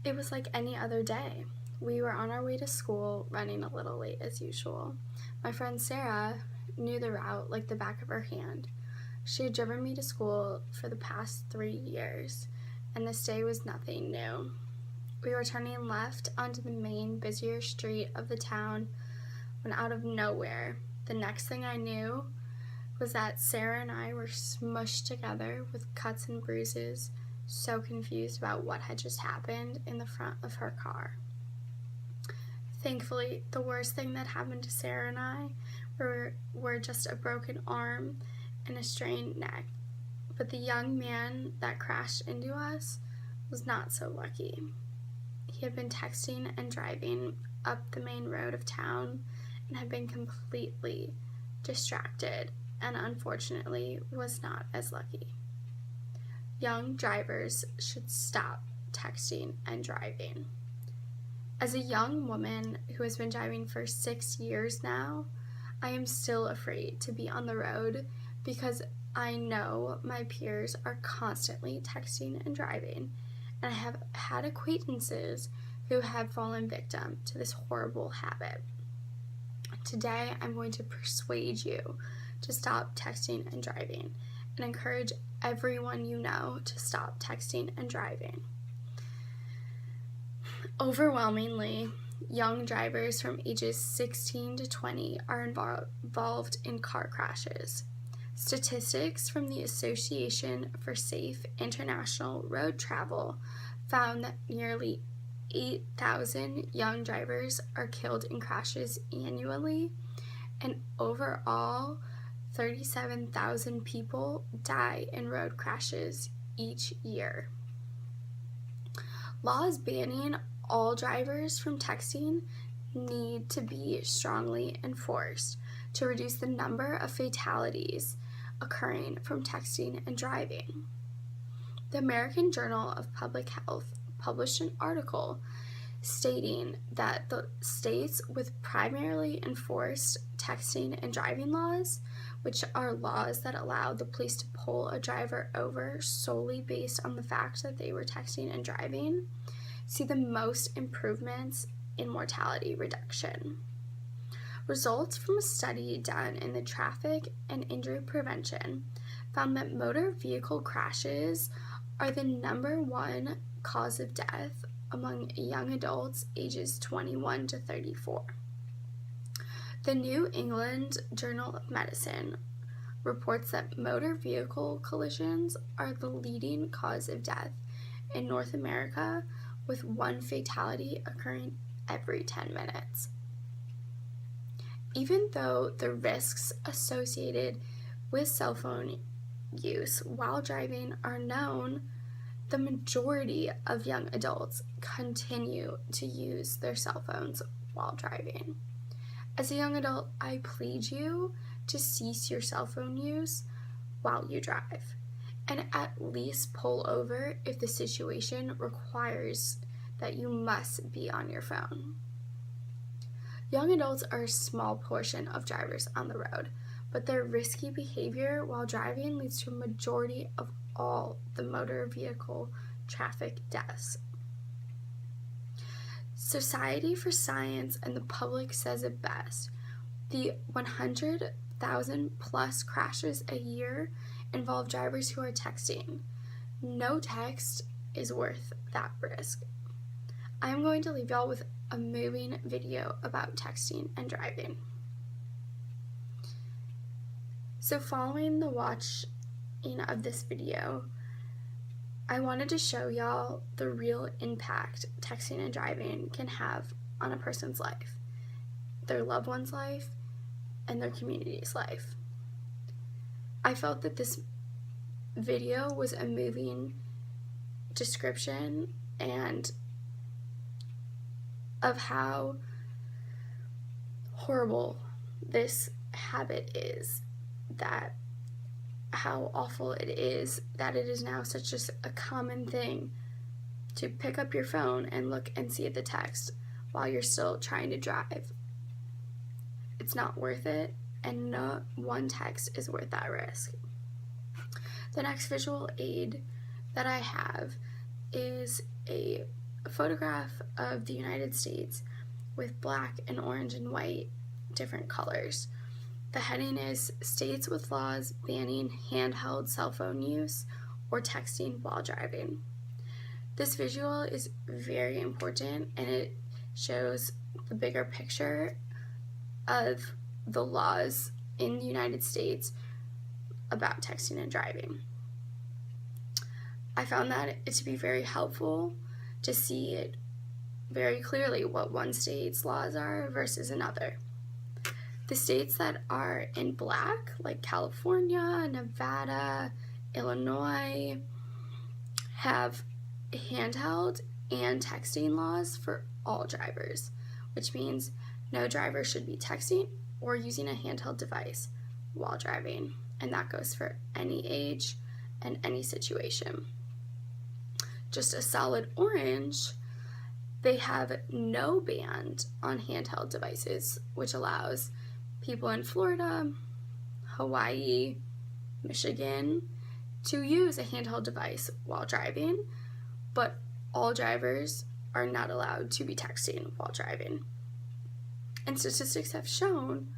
It was like any other day. We were on our way to school, running a little late as usual. My friend Sarah knew the route like the back of her hand. She had driven me to school for the past 3 years, and this day was nothing new. We were turning left onto the main, busier street of the town when out of nowhere, the next thing I knew was that Sarah and I were smushed together with cuts and bruises, so confused about what had just happened in the front of her car. Thankfully, the worst thing that happened to Sarah and I were just a broken arm and a strained neck. But the young man that crashed into us was not so lucky. He had been texting and driving up the main road of town and had been completely distracted and unfortunately was not as lucky. Young drivers should stop texting and driving. As a young woman who has been driving for 6 years now, I am still afraid to be on the road because I know my peers are constantly texting and driving, and I have had acquaintances who have fallen victim to this horrible habit. Today, I'm going to persuade you to stop texting and driving and encourage everyone you know to stop texting and driving. Overwhelmingly, young drivers from ages 16 to 20 are involved in car crashes. Statistics from the Association for Safe International Road Travel found that nearly 8,000 young drivers are killed in crashes annually, and overall, 37,000 people die in road crashes each year. Laws banning all drivers from texting need to be strongly enforced to reduce the number of fatalities occurring from texting and driving. The American Journal of Public Health published an article stating that the states with primarily enforced texting and driving laws, which are laws that allow the police to pull a driver over solely based on the fact that they were texting and driving, see the most improvements in mortality reduction. Results from a study done in the Traffic and Injury Prevention found that motor vehicle crashes are the #1 cause of death among young adults ages 21 to 34. The New England Journal of Medicine reports that motor vehicle collisions are the leading cause of death in North America, with one fatality occurring every 10 minutes. Even though the risks associated with cell phone use while driving are known, the majority of young adults continue to use their cell phones while driving. As a young adult, I plead you to cease your cell phone use while you drive, and at least pull over if the situation requires that you must be on your phone. Young adults are a small portion of drivers on the road, but their risky behavior while driving leads to a majority of all the motor vehicle traffic deaths. Society for Science and the public says it best. The 100,000 plus crashes a year involve drivers who are texting. No text is worth that risk. I'm going to leave y'all with a moving video about texting and driving. So following the watching of this video, I wanted to show y'all the real impact texting and driving can have on a person's life, their loved one's life, and their community's life. I felt that this video was a moving description and of how horrible this habit is, that how awful it is that it is now such a common thing to pick up your phone and look and see the text while you're still trying to drive. It's not worth it, and not one text is worth that risk. The next visual aid that I have is a a photograph of the United States with black and orange and white different colors. The heading is States with Laws Banning Handheld Cell Phone Use or Texting While Driving. This visual is very important, and it shows the bigger picture of the laws in the United States about texting and driving. I found that it to be very helpful to see it very clearly what one state's laws are versus another. The states that are in black, like California, Nevada, Illinois, have handheld and texting laws for all drivers, which means no driver should be texting or using a handheld device while driving, and that goes for any age and any situation. Just a solid orange, they have no ban on handheld devices, which allows people in Florida, Hawaii, Michigan to use a handheld device while driving, but all drivers are not allowed to be texting while driving. And statistics have shown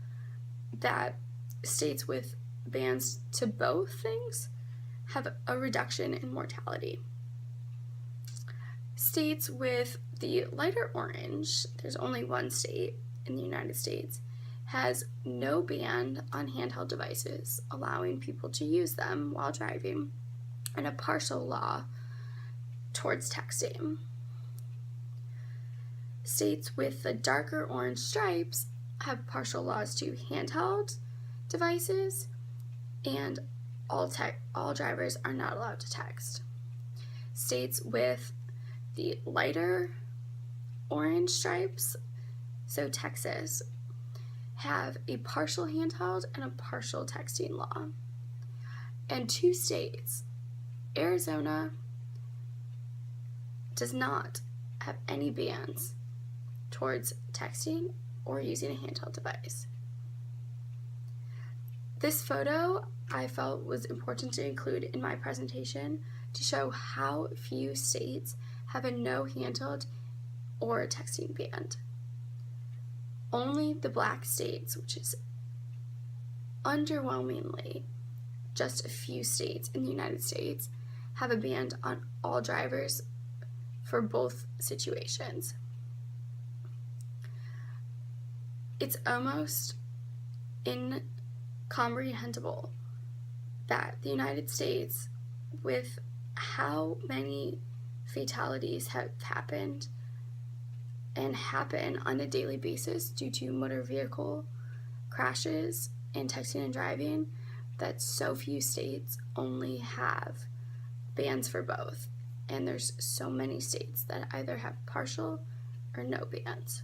that states with bans to both things have a reduction in mortality. States with the lighter orange, there's only one state in the United States, has no ban on handheld devices, allowing people to use them while driving, and a partial law towards texting. States with the darker orange stripes have partial laws to handheld devices, and all drivers are not allowed to text. States with the lighter orange stripes, so Texas, have a partial handheld and a partial texting law. And 2 states, Arizona does not have any bans towards texting or using a handheld device. This photo I felt was important to include in my presentation to show how few states have a no handheld or a texting ban. Only the black states, which is underwhelmingly just a few states in the United States, have a ban on all drivers for both situations. It's almost incomprehensible that the United States, with how many fatalities have happened and happen on a daily basis due to motor vehicle crashes and texting and driving, that so few states only have bans for both. And there's so many states that either have partial or no bans.